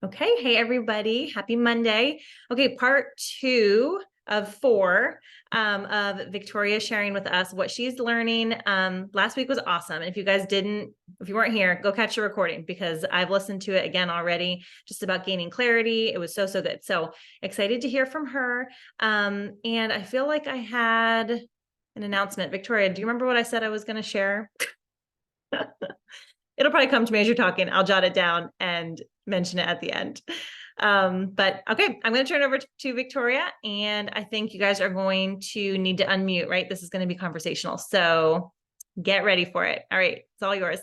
Okay. Hey, everybody. Happy Monday. Okay. Part 2 of 4 of Victoria sharing with us what she's learning. Last week was awesome. And if you weren't here, go catch the recording because I've listened to it again already, just about gaining clarity. It was so good. So excited to hear from her. And I feel like I had an announcement. Victoria, do you remember what I said I was going to share? It'll probably come to me as you're talking. I'll jot it down and mention it at the end. But okay, I'm going to turn it over to Victoria, and I think you guys are going to need to unmute, right? This is going to be conversational. So get ready for it. All right, it's all yours.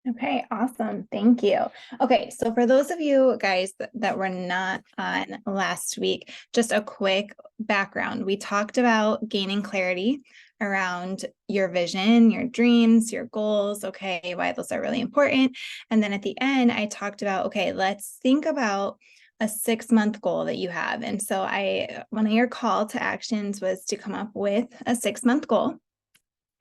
Okay, awesome. Thank you. Okay, so for those of you guys that were not on last week, just a quick background. We talked about gaining clarity around your vision, your dreams, your goals, okay, why those are really important. And then at the end, I talked about, okay, let's think about a 6-month goal that you have. And so one of your call to actions was to come up with a 6-month goal.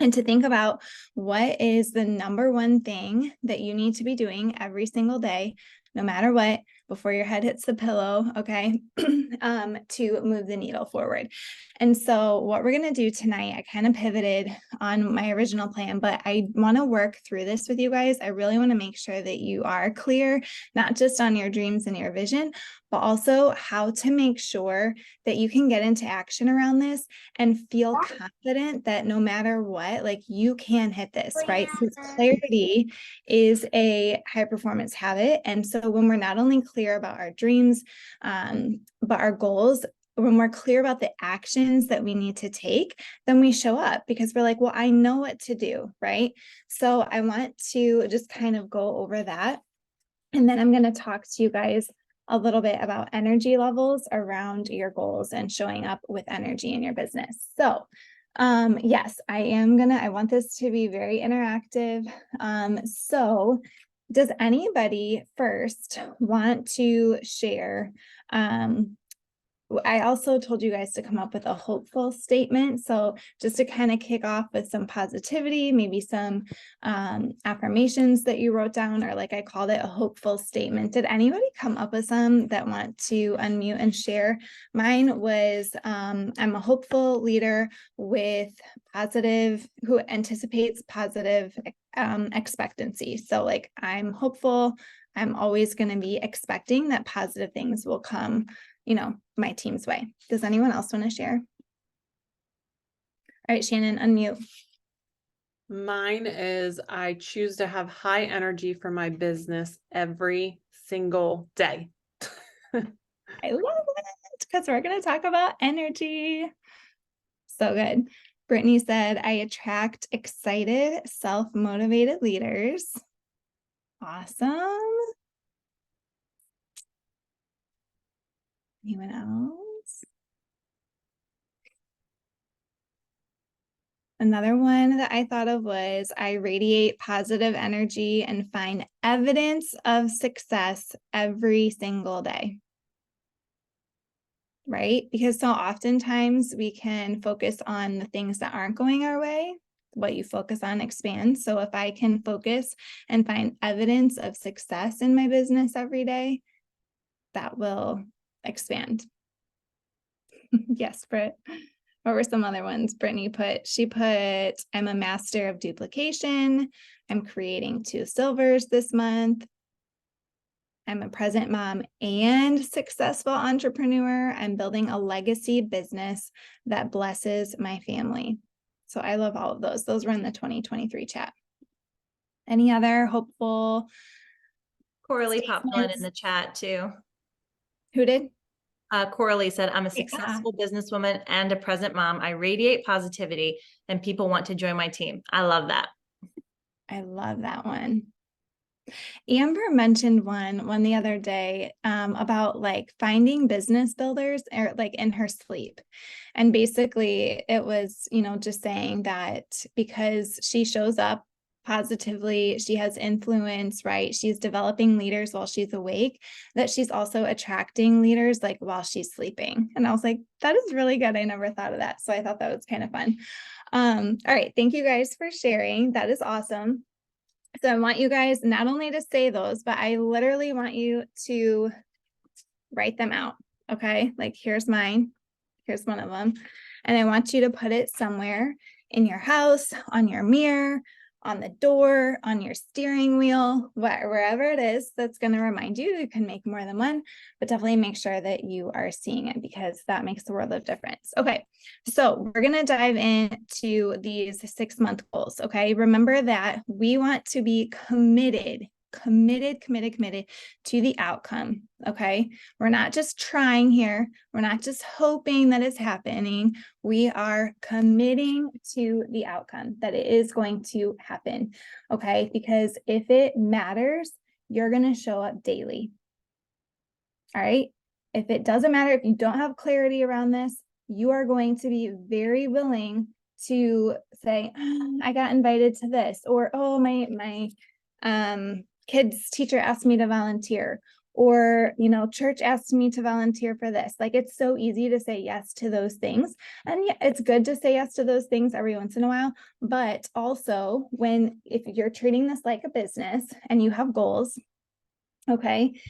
And to think about what is the number one thing that you need to be doing every single day, no matter what, before your head hits the pillow, okay, to move the needle forward. And so what we're going to do tonight, I kind of pivoted on my original plan, but I want to work through this with you guys. I really want to make sure that you are clear, not just on your dreams and your vision, but also how to make sure that you can get into action around this and feel confident that no matter what, like you can hit this, right? Because clarity is a high performance habit. And so when we're not only clear about our dreams, but our goals, when we're clear about the actions that we need to take, then we show up because we're like, well, I know what to do, right? So I want to just kind of go over that. And then I'm going to talk to you guys a little bit about energy levels around your goals and showing up with energy in your business. So yes, I want this to be very interactive. So does anybody first want to share? I also told you guys to come up with a hopeful statement. So just to kind of kick off with some positivity, maybe some affirmations that you wrote down, or like I called it, a hopeful statement. Did anybody come up with some that want to unmute and share? Mine was, I'm a hopeful leader with who anticipates positive expectancy. So like I'm hopeful, I'm always going to be expecting that positive things will come my team's way. Does anyone else want to share? All right, Shannon, unmute. Mine is I choose to have high energy for my business every single day. I love it because we're going to talk about energy. So good. Brittany said, I attract excited, self-motivated leaders. Awesome. Anyone else? Another one that I thought of was I radiate positive energy and find evidence of success every single day. Right? Because so oftentimes we can focus on the things that aren't going our way. What you focus on expands. So if I can focus and find evidence of success in my business every day, that will expand. Yes, Britt. What were some other ones Brittany put? She put, I'm a master of duplication. I'm creating 2 silvers this month. I'm a present mom and successful entrepreneur. I'm building a legacy business that blesses my family. So I love all of those. Those were in the 2023 chat. Any other hopeful? Coralie popped one in the chat too. Who did? Coralie said, I'm a successful businesswoman and a present mom. I radiate positivity and people want to join my team. I love that. I love that one. Amber mentioned one the other day about like finding business builders or like in her sleep. And basically it was, just saying that because she shows up positively, she has influence, right? She's developing leaders while she's awake, that she's also attracting leaders like while she's sleeping. And I was like, that is really good. I never thought of that. So I thought that was kind of fun. All right. Thank you guys for sharing. That is awesome. So I want you guys not only to say those, but I literally want you to write them out. Okay. Like here's mine. Here's one of them. And I want you to put it somewhere in your house, on your mirror, on the door, on your steering wheel, wherever it is that's going to remind you. You can make more than one, but definitely make sure that you are seeing it because that makes the world of difference. Okay. So we're going to dive into these 6-month goals. Okay. Remember that we want to be committed to the outcome. Okay. We're not just trying here. We're not just hoping that it's happening. We are committing to the outcome that it is going to happen. Okay. Because if it matters, you're going to show up daily. All right. If it doesn't matter, if you don't have clarity around this, you are going to be very willing to say, oh, I got invited to this, or, oh, my kids teacher asked me to volunteer, or, church asked me to volunteer for this. Like, it's so easy to say yes to those things. And yeah, it's good to say yes to those things every once in a while. But also if you're treating this like a business and you have goals, okay,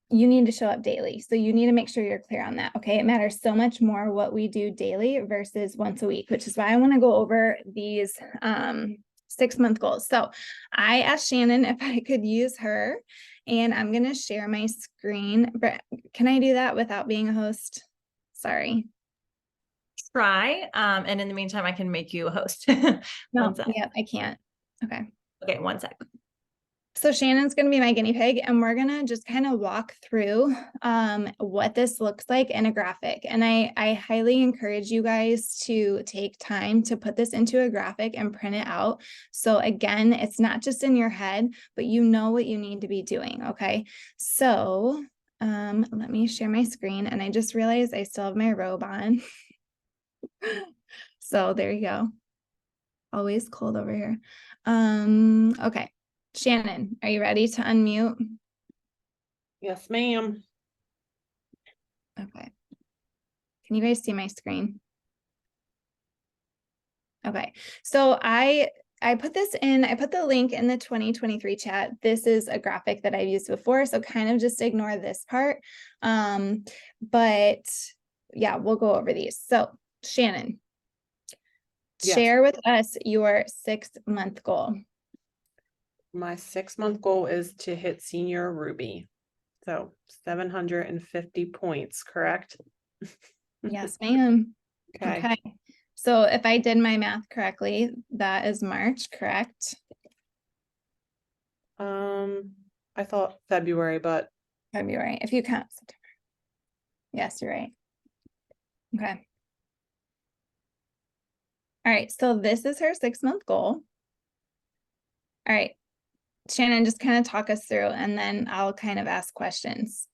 you need to show up daily. So you need to make sure you're clear on that. Okay. It matters so much more what we do daily versus once a week, which is why I want to go over these 6-month goals. So I asked Shannon if I could use her, and I'm going to share my screen. But can I do that without being a host? Sorry. Try. And in the meantime, I can make you a host. No, yeah, I can't. Okay. Okay, one sec. So Shannon's going to be my guinea pig, and we're going to just kind of walk through what this looks like in a graphic. And I highly encourage you guys to take time to put this into a graphic and print it out. So again, it's not just in your head, but you know what you need to be doing. Okay. So let me share my screen, and I just realized I still have my robe on. So there you go. Always cold over here. Okay. Shannon, are you ready to unmute? Yes, ma'am. Okay. Can you guys see my screen? Okay. So I put this in, I put the link in the 2023 chat. This is a graphic that I've used before, so kind of just ignore this part. But yeah, we'll go over these. So Shannon, Yes. share with us your 6-month goal. My 6-month goal is to hit senior Ruby. So 750 points, correct? Yes, ma'am. Okay. So if I did my math correctly, that is March, correct? I thought February, but February, if you count September. Yes, you're right. Okay. All right, so this is her 6-month goal. All right, Shannon, just kind of talk us through, and then I'll kind of ask questions.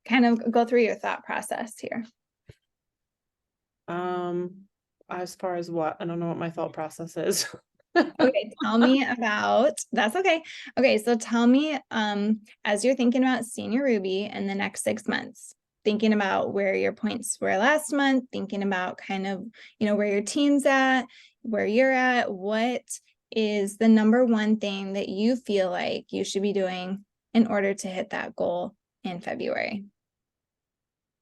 Kind of go through your thought process here. As far as what? I don't know what my thought process is. Okay, tell me about, that's okay. Okay, so tell me, as you're thinking about Senior Ruby in the next 6 months, thinking about where your points were last month, thinking about kind of, where your team's at, where you're at, what is the number one thing that you feel like you should be doing in order to hit that goal in February?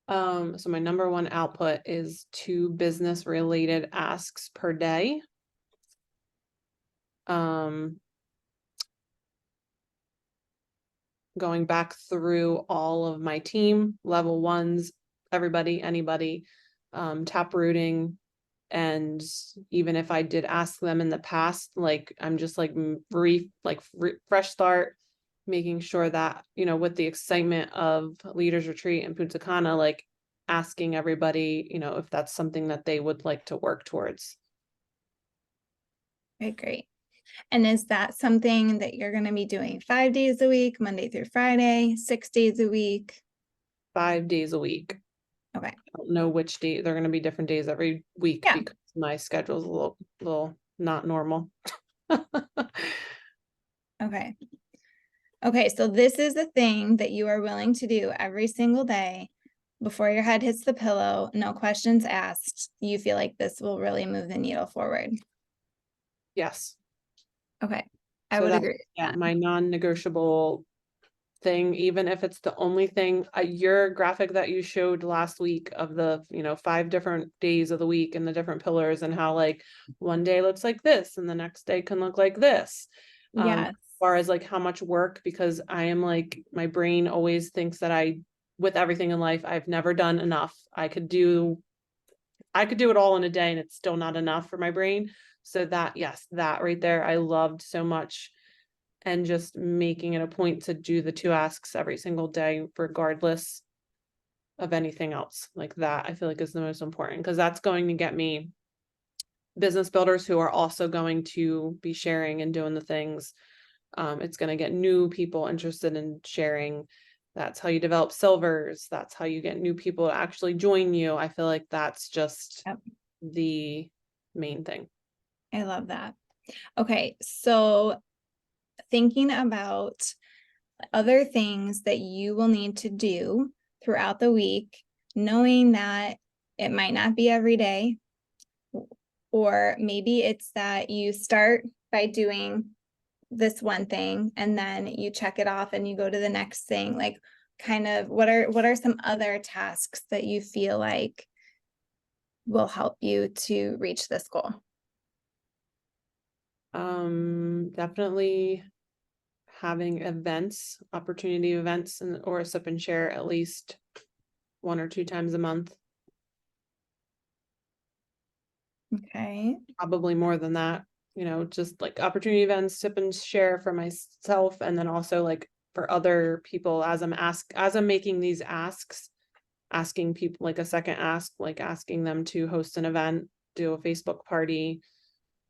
So my number one output is 2 business related asks per day. Going back through all of my team, level 1s, everybody, anybody, tap rooting. And even if I did ask them in the past, like, I'm just like fresh start, making sure that, with the excitement of Leaders Retreat and Punta Cana, like asking everybody, if that's something that they would like to work towards. Okay, great. And is that something that you're going to be doing 5 days a week, Monday through Friday, 6 days a week? 5 days a week. Okay. I don't know which day. They're going to be different days every week, Yeah. because my schedule is a little not normal. Okay. Okay, so this is the thing that you are willing to do every single day before your head hits the pillow, no questions asked. You feel like this will really move the needle forward. Yes. Okay, I would agree. Yeah, my non-negotiable thing, even if it's the only thing. Your graphic that you showed last week of the 5 different days of the week and the different pillars, and how like one day looks like this and the next day can look like this. Yes. As far as like how much work, because I am like, my brain always thinks that with everything in life, I've never done enough. I could do it all in a day and it's still not enough for my brain. So that right there, I loved so much. And just making it a point to do the 2 asks every single day, regardless of anything else. Like that, I feel like is the most important, because that's going to get me business builders who are also going to be sharing and doing the things. It's going to get new people interested in sharing. That's how you develop silvers. That's how you get new people to actually join you. I feel like that's just the main thing. I love that. Okay, so thinking about other things that you will need to do throughout the week, knowing that it might not be every day, or maybe it's that you start by doing this one thing and then you check it off and you go to the next thing. Like, kind of what are some other tasks that you feel like will help you to reach this goal? Definitely having events, opportunity events, or a sip and share at least 1 or 2 times a month. Okay. Probably more than that, just like opportunity events, sip and share for myself, and then also like for other people as I'm making these asks, asking people like a second ask, like asking them to host an event, do a Facebook party,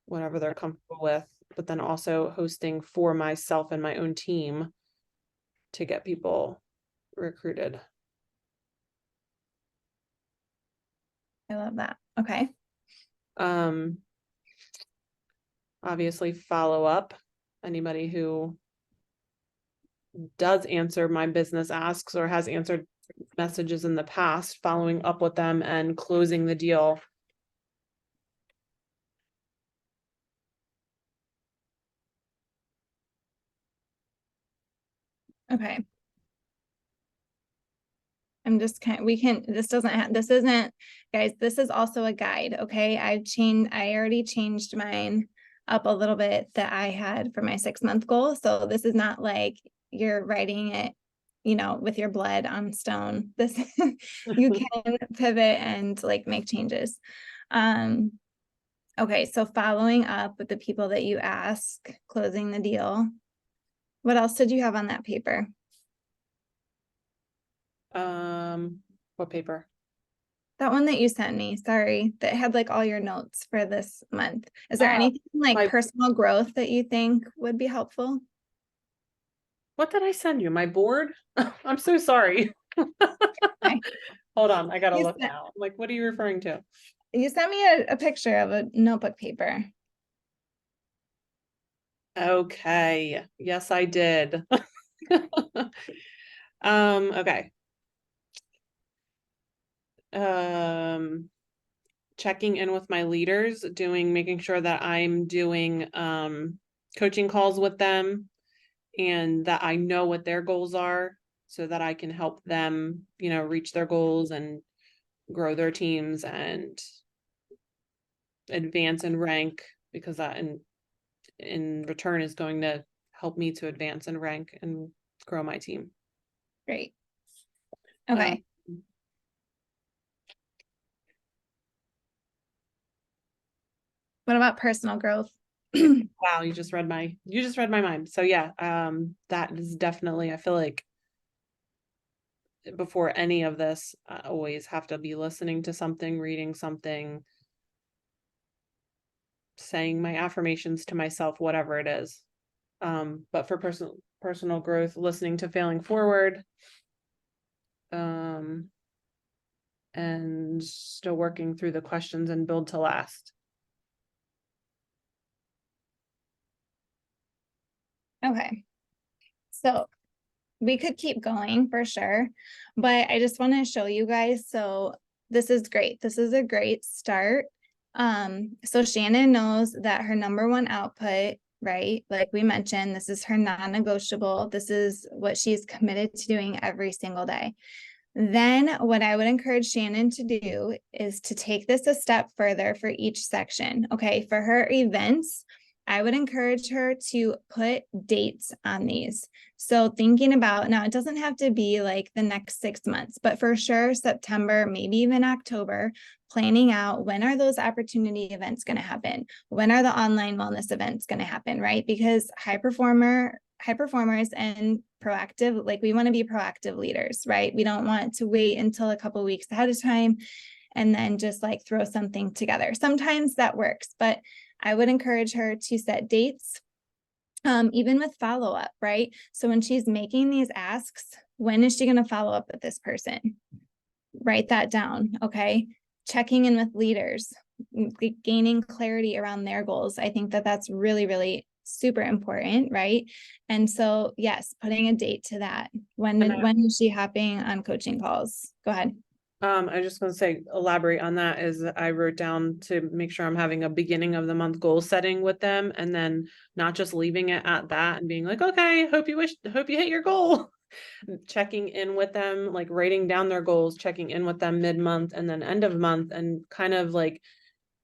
whatever they're comfortable with, but then also hosting for myself and my own team to get people recruited. I love that. Okay. Obviously follow up. Anybody who does answer my business asks or has answered messages in the past, following up with them and closing the deal. Okay. I'm just this isn't, guys, this is also a guide. Okay. I already changed mine up a little bit that I had for my 6-month goal. So this is not like you're writing it, with your blood on stone. This, you can pivot and like make changes. Okay. So following up with the people that you ask, closing the deal. What else did you have on that paper? What paper? That one that you sent me, sorry, that had like all your notes for this month. Is there anything like personal growth that you think would be helpful? What did I send you? My board? I'm so sorry. Okay. Hold on, I gotta You look sent- now. Like, what are you referring to? You sent me a picture of a notebook paper. Okay. Yes, I did. Okay. Checking in with my leaders, making sure that I'm doing coaching calls with them and that I know what their goals are so that I can help them, reach their goals and grow their teams and advance and rank, because that in return is going to help me to advance and rank and grow my team. Great. Okay. What about personal growth? Wow, you just read my mind. So yeah, that is definitely, I feel like before any of this, I always have to be listening to something, reading something, saying my affirmations to myself, whatever it is. But for personal growth, listening to Failing Forward, and still working through the questions and Build to Last. Okay. So we could keep going for sure, but I just want to show you guys. So this is great. This is a great start. So Shannon knows that her number 1 output right? Like we mentioned, this is her non-negotiable. This is what she's committed to doing every single day. Then what I would encourage Shannon to do is to take this a step further for each section. Okay, for her events, I would encourage her to put dates on these. So thinking about, now it doesn't have to be like the next 6 months, but for sure September, maybe even October, planning out when are those opportunity events going to happen? When are the online wellness events going to happen, right? Because high performers and proactive, like we want to be proactive leaders, right? We don't want to wait until a couple weeks ahead of time and then just like throw something together. Sometimes that works, but I would encourage her to set dates, even with follow-up, right? So when she's making these asks, when is she going to follow up with this person? Write that down, okay? Checking in with leaders, gaining clarity around their goals. I think that that's really, really super important, right? And so, yes, putting a date to that. When is she hopping on coaching calls? Go ahead. I just want to say, elaborate on that is I wrote down to make sure I'm having a beginning of the month goal setting with them, and then not just leaving it at that and being like, okay, hope you hit your goal. Checking in with them, like writing down their goals, checking in with them mid-month and then end of month, and kind of like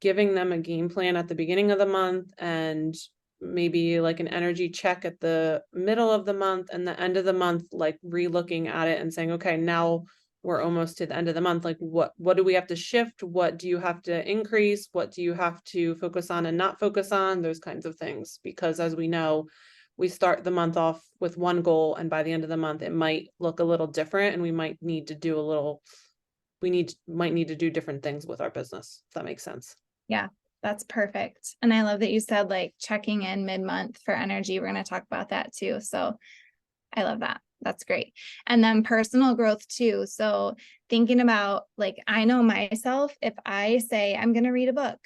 giving them a game plan at the beginning of the month, and maybe like an energy check at the middle of the month and the end of the month, like re-looking at it and saying, okay, now we're almost to the end of the month. Like what do we have to shift? What do you have to increase? What do you have to focus on and not focus on? Those kinds of things. Because as we know, we start the month off with one goal, and by the end of the month, it might look a little different, and we might need to do different things with our business. If that makes sense. Yeah, that's perfect. And I love that you said like checking in mid-month for energy. We're going to talk about that too. So I love that. That's great. And then personal growth too. So thinking about like, I know myself, if I say I'm going to read a book,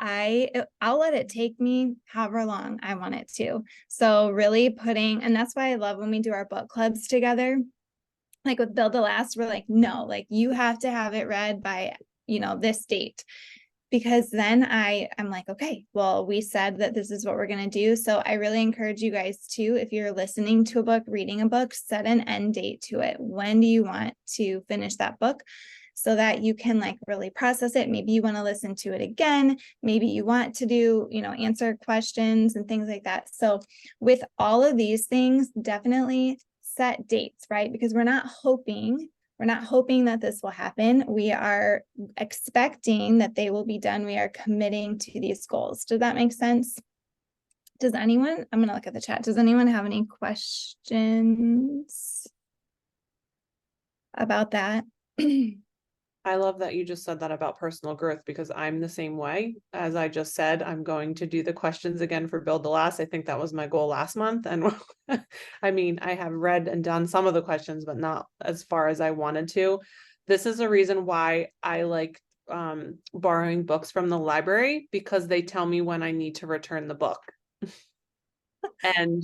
I'll let it take me however long I want it to. So really and that's why I love when we do our book clubs together. Like with Build to Last, we're like, no, like you have to have it read by, this date. Because then I'm like, okay, well, we said that this is what we're going to do. So I really encourage you guys to, if you're listening to a book, reading a book, set an end date to it. When do you want to finish that book? So that you can like really process it. Maybe you want to listen to it again. Maybe you want to do, answer questions and things like that. So with all of these things, definitely set dates, right? Because we're not hoping that this will happen. We are expecting that they will be done. We are committing to these goals. Does that make sense? I'm going to look at the chat. Does anyone have any questions about that? I love that you just said that about personal growth, because I'm the same way. As I just said, I'm going to do the questions again for Build to Last. I think that was my goal last month. And I mean, I have read and done some of the questions, but not as far as I wanted to. This is a reason why I like borrowing books from the library, because they tell me when I need to return the book. And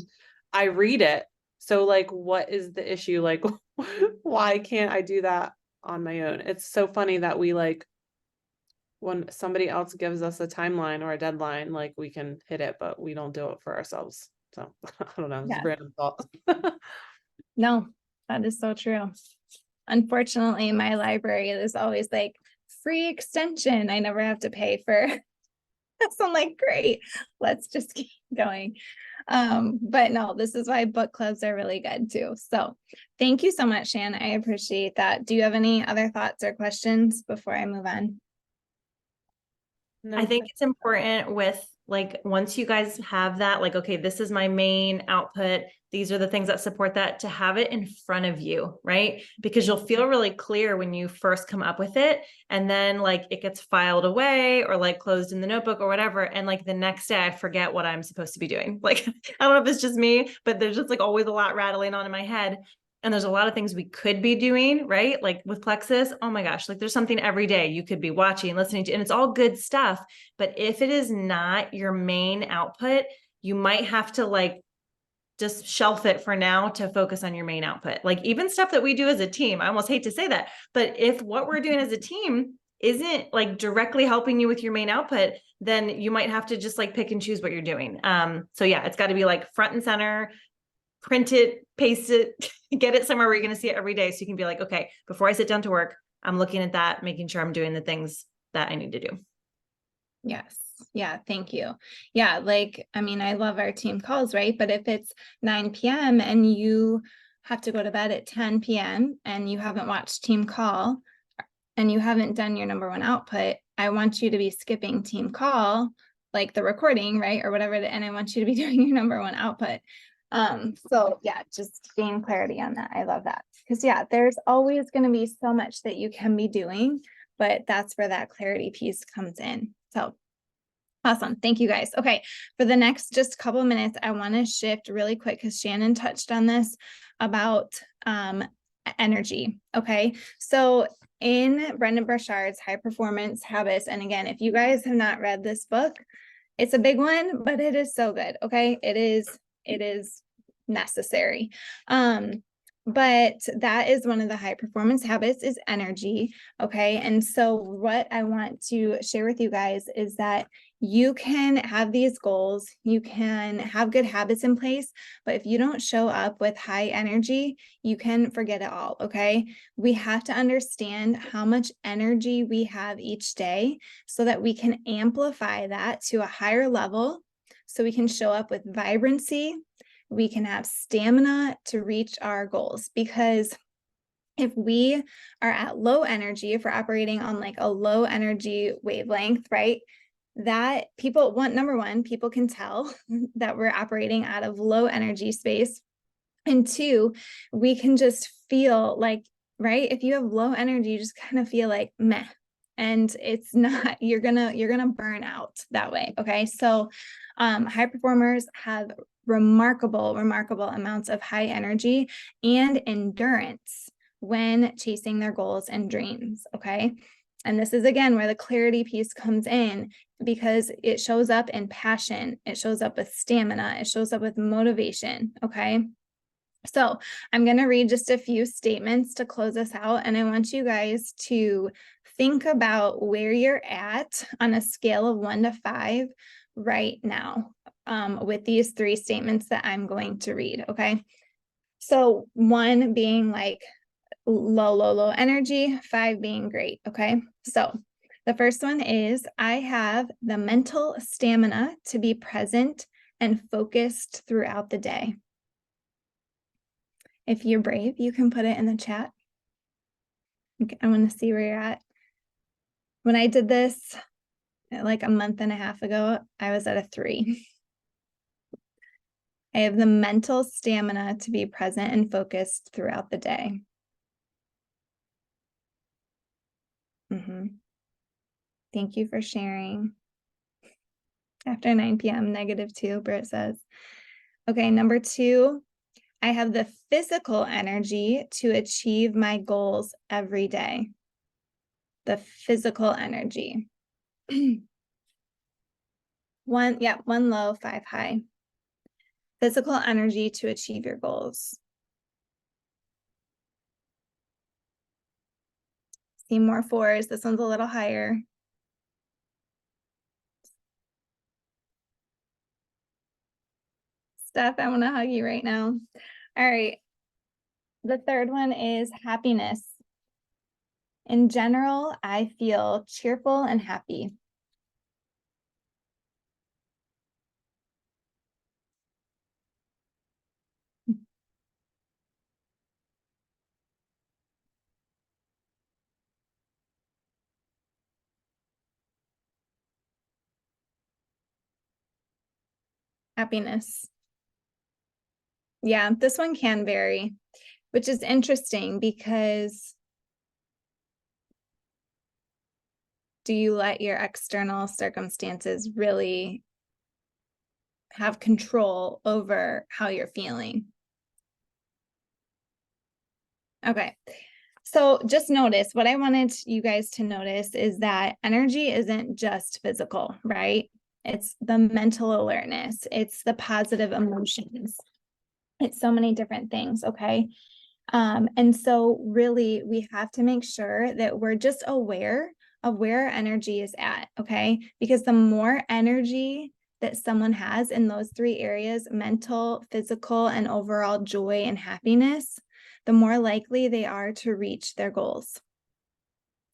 I read it. So like, what is the issue? Like, why can't I do that on my own? It's so funny that we like, when somebody else gives us a timeline or a deadline, like we can hit it, but we don't do it for ourselves. So I don't know. It's a random thought. No, that is so true. Unfortunately, my library is always like free extension. I never have to pay for. So I'm like, great, let's just keep going. But no, this is why book clubs are really good too. So thank you so much, Shan. I appreciate that. Do you have any other thoughts or questions before I move on? No. I think it's important with like, once you guys have that, like, okay, this is my main output. These are the things that support that, to have it in front of you, right? Because you'll feel really clear when you first come up with it, and then like it gets filed away or like closed in the notebook or whatever. And like the next day I forget what I'm supposed to be doing. Like, I don't know if it's just me, but there's just like always a lot rattling on in my head. And there's a lot of things we could be doing, right? Like with Plexus, oh my gosh, like there's something every day you could be watching, listening to, and it's all good stuff. But if it is not your main output, you might have to like just shelf it for now to focus on your main output. Like even stuff that we do as a team, I almost hate to say that, but if what we're doing as a team isn't like directly helping you with your main output, then you might have to just like pick and choose what you're doing. So yeah, it's got to be like front and center, print it, paste it, get it somewhere where you're going to see it every day. So you can be like, okay, before I sit down to work, I'm looking at that, making sure I'm doing the things that I need to do. Yes. Yeah. Thank you. Yeah. Like, I mean, I love our team calls, right? But if it's 9 p.m. and you have to go to bed at 10 p.m. and you haven't watched team call and you haven't done your number one output, I want you to be skipping team call, like the recording, right? Or whatever. And I want you to be doing your number one output. So yeah, just gain clarity on that. I love that. Because yeah, there's always going to be so much that you can be doing, but that's where that clarity piece comes in. So awesome. Thank you guys. Okay. For the next just couple of minutes, I want to shift really quick because Shannon touched on this about energy. Okay. So in Brendan Burchard's High Performance Habits, and again, if you guys have not read this book, it's a big one, but it is so good. Okay. It is necessary. But that is one of the high performance habits is energy. Okay. And so what I want to share with you guys is that you can have these goals, you can have good habits in place, but if you don't show up with high energy, you can forget it all. Okay. We have to understand how much energy we have each day so that we can amplify that to a higher level so we can show up with vibrancy. We can have stamina to reach our goals, because if we are at low energy, if we're operating on like a low energy wavelength, right? That people want, number one, people can tell that we're operating out of low energy space. And two, we can just feel like, right? If you have low energy, you just kind of feel like meh. And it's not, you're gonna burn out that way. Okay. So high performers have remarkable amounts of high energy and endurance when chasing their goals and dreams. Okay. And this is again where the clarity piece comes in, because it shows up in passion, it shows up with stamina, it shows up with motivation. Okay. So I'm going to read just a few statements to close us out. And I want you guys to think about where you're at on a scale of 1 to 5 right now with these 3 statements that I'm going to read. Okay. So 1 being like low energy, 5 being great. Okay. So the first one is, I have the mental stamina to be present and focused throughout the day. If you're brave, you can put it in the chat. Okay, I want to see where you're at. When I did this like a month and a half ago, I was at a 3. I have the mental stamina to be present and focused throughout the day. Thank you for sharing. After 9 p.m., -2, Britt says. Okay, number 2, I have the physical energy to achieve my goals every day. The physical energy. 1 low, 5 high. Physical energy to achieve your goals. See more 4s. This one's a little higher. Steph, I want to hug you right now. All right. The third one is happiness. In general, I feel cheerful and happy. Happiness. Yeah, this one can vary, which is interesting, because do you let your external circumstances really have control over how you're feeling? Okay. So just notice, what I wanted you guys to notice is that energy isn't just physical, right? It's the mental awareness. It's the positive emotions. It's so many different things. Okay. And so really we have to make sure that we're just aware of where our energy is at, okay? Because the more energy that someone has in those three areas, mental, physical, and overall joy and happiness, the more likely they are to reach their goals.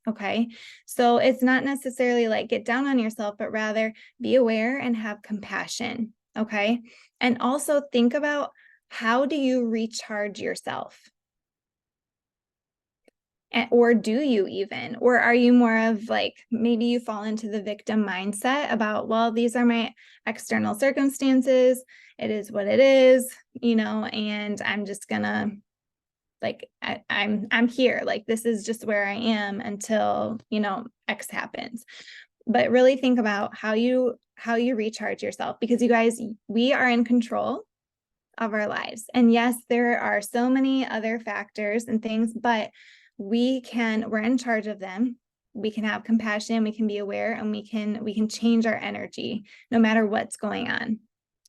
Okay, so it's not necessarily like get down on yourself, but rather be aware and have compassion. Okay, and also think about, how do you recharge yourself? Or do you even? Or are you more of like, maybe you fall into the victim mindset about, well, these are my external circumstances. It is what it is, and I'm just gonna, like, I'm here, like, this is just where I am until, X happens. But really think about how you recharge yourself, because you guys, we are in control of our lives. And yes, there are so many other factors and things, but we're in charge of them. We can have compassion, we can be aware, and we can change our energy no matter what's going on.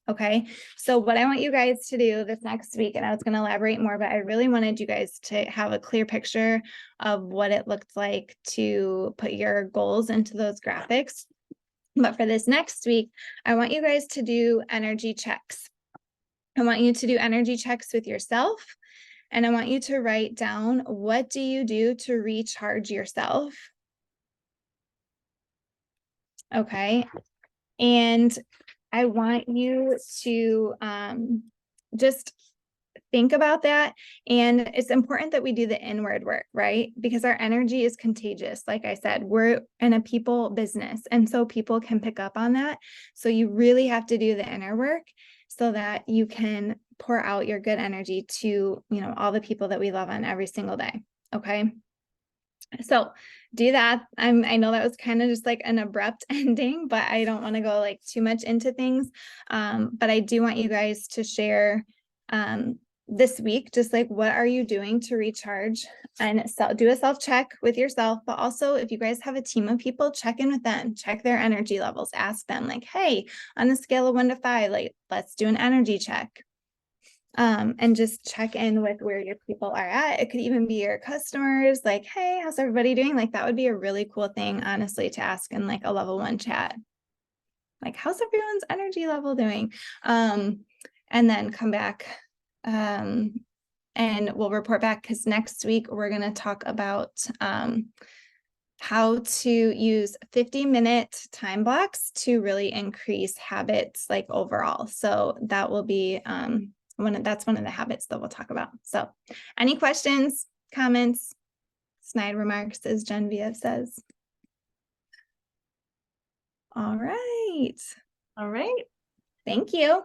Okay, so what I want you guys to do this next week, and I was going to elaborate more, but I really wanted you guys to have a clear picture of what it looked like to put your goals into those graphics. But for this next week, I want you guys to do energy checks. I want you to do energy checks with yourself, and I want you to write down, what do you do to recharge yourself? Okay, and I want you to just think about that. And it's important that we do the inward work, right? Because our energy is contagious. Like I said, we're in a people business, and so people can pick up on that. So you really have to do the inner work so that you can pour out your good energy to, all the people that we love on every single day. Okay. So do that. I know that was kind of just like an abrupt ending, but I don't want to go like too much into things. But I do want you guys to share this week, just like, what are you doing to recharge, and do a self-check with yourself. But also, if you guys have a team of people, check in with them, check their energy levels, ask them like, hey, on a scale of 1 to 5, like, let's do an energy check. And just check in with where your people are at. It could even be your customers, like, hey, how's everybody doing? Like, that would be a really cool thing, honestly, to ask in like a level 1 chat. Like, how's everyone's energy level doing? And then come back and we'll report back, because next week we're going to talk about how to use 50-minute time blocks to really increase habits, like, overall. So that will be that's one of the habits that we'll talk about. So any questions, comments, snide remarks, as Genevieve says? All right. All right. Thank you.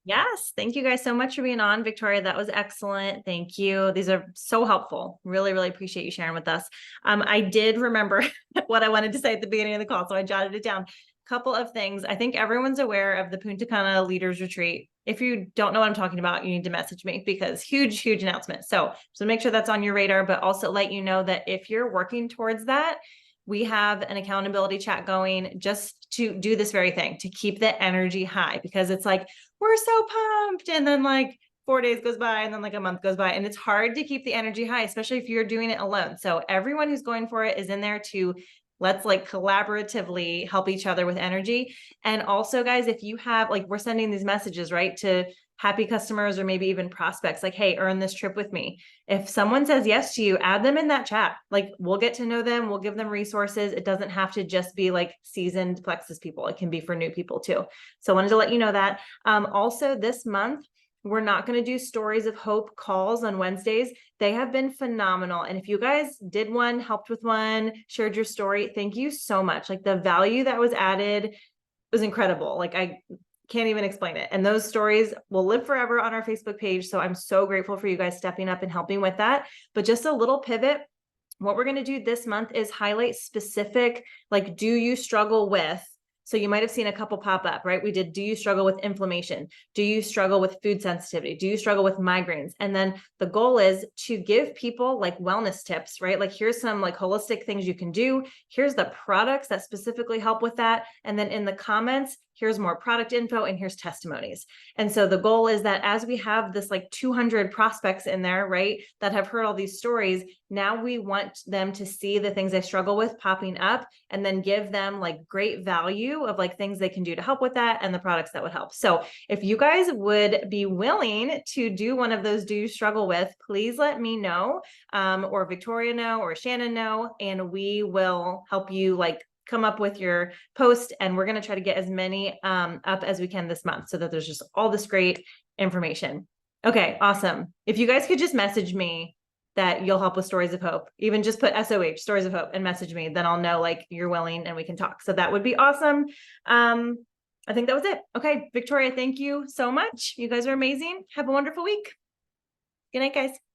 Yes. Thank you guys so much for being on, Victoria. That was excellent. Thank you. These are so helpful. Really, really appreciate you sharing with us. I did remember what I wanted to say at the beginning of the call, so I jotted it down. Couple of things. I think everyone's aware of the Punta Cana Leaders Retreat. If you don't know what I'm talking about, you need to message me, because huge announcement. So make sure that's on your radar, but also let you know that if you're working towards that, we have an accountability chat going just to do this very thing, to keep the energy high, because it's like, we're so pumped. And then like 4 days goes by, and then like a month goes by, and it's hard to keep the energy high, especially if you're doing it alone. So everyone who's going for it is in there to, let's like collaboratively help each other with energy. And also, guys, if you have, like, we're sending these messages, right, to happy customers or maybe even prospects, like, hey, earn this trip with me. If someone says yes to you, add them in that chat. Like, we'll get to know them. We'll give them resources. It doesn't have to just be like seasoned Plexus people. It can be for new people too. So I wanted to let you know that. Also this month, we're not going to do Stories of Hope calls on Wednesdays. They have been phenomenal. And if you guys did one, helped with one, shared your story, thank you so much. Like, the value that was added was incredible. Like, I can't even explain it. And those stories will live forever on our Facebook page. So I'm so grateful for you guys stepping up and helping with that. But just a little pivot. What we're going to do this month is highlight specific, like, do you struggle with? So you might have seen a couple pop up, right? We did, do you struggle with inflammation? Do you struggle with food sensitivity? Do you struggle with migraines? And then the goal is to give people like wellness tips, right? Like, here's some like holistic things you can do. Here's the products that specifically help with that. And then in the comments, here's more product info, and here's testimonies. And so the goal is that as we have this like 200 prospects in there, right, that have heard all these stories, now we want them to see the things they struggle with popping up and then give them like great value of like things they can do to help with that and the products that would help. So if you guys would be willing to do one of those do you struggle with, please let me know, or Victoria know, or Shannon know, and we will help you like come up with your post. And we're going to try to get as many up as we can this month so that there's just all this great information. Okay, awesome. If you guys could just message me that you'll help with Stories of Hope, even just put SOH, Stories of Hope, and message me, then I'll know like you're willing and we can talk. So that would be awesome. I think that was it. Okay, Victoria, thank you so much. You guys are amazing. Have a wonderful week. Good night, guys.